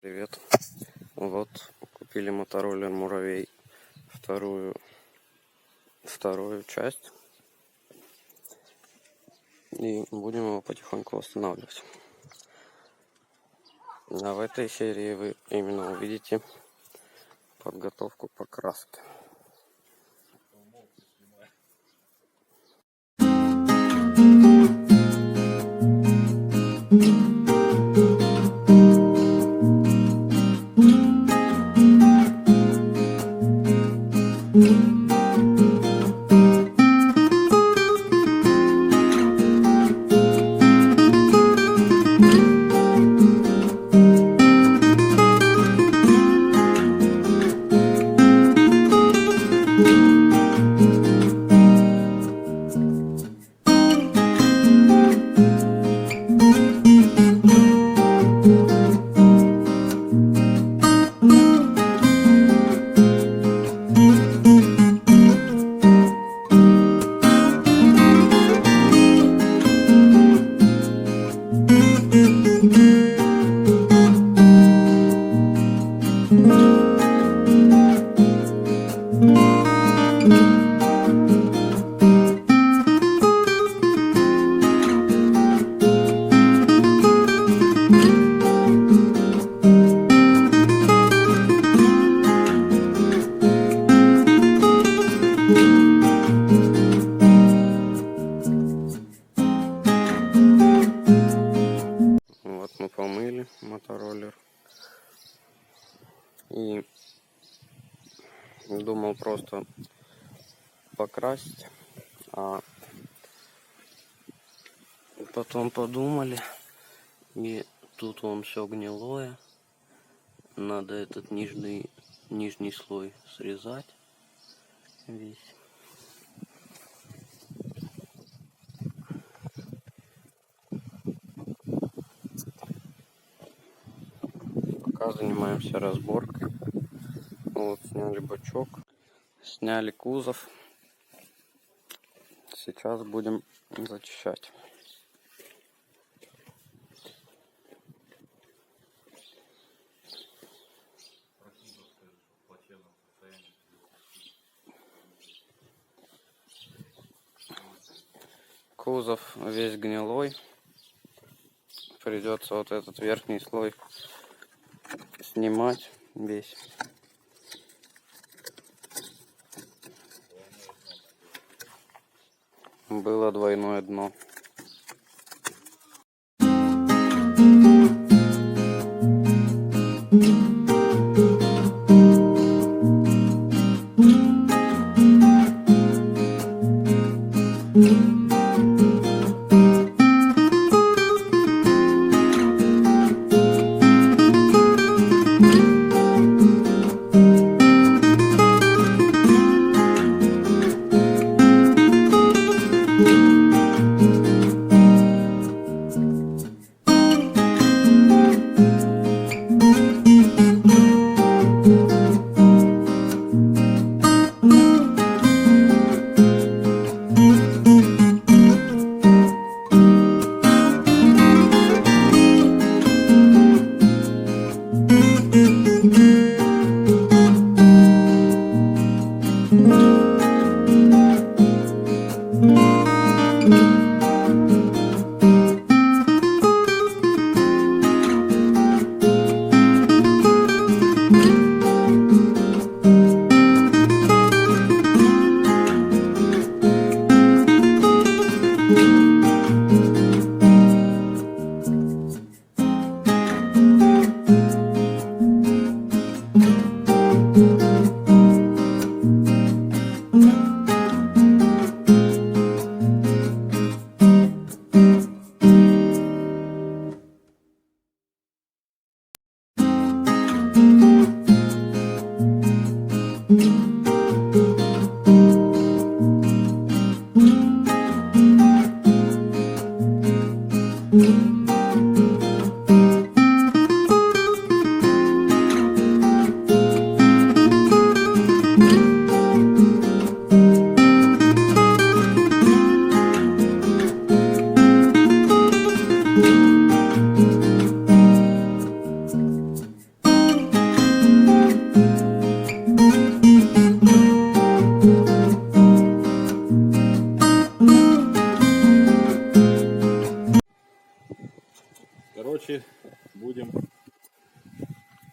Привет. Вот купили мотороллер Муравей, вторую часть, и будем его потихоньку восстанавливать. А в этой серии вы именно увидите подготовку покраски. Вот мы помыли мотороллер и думал просто покрасить, а потом подумали, и тут он все гнилое, надо этот нижний слой срезать весь. Пока занимаемся разборкой. Вот сняли бачок, сняли кузов. Сейчас будем зачищать. Кузов весь гнилой. Придется вот этот верхний слой снимать весь. Было двойное дно.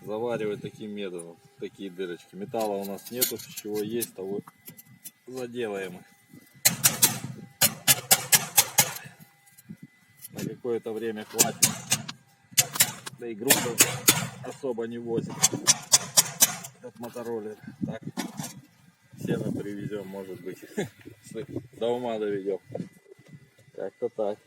заваривать таким методом, такие дырочки. Металла у нас нету, с чего есть, того заделаем. На какое-то время хватит. Да и грунта особо не возит этот мотороллер. Так, сено привезем, может быть. До ума доведем. Как-то так.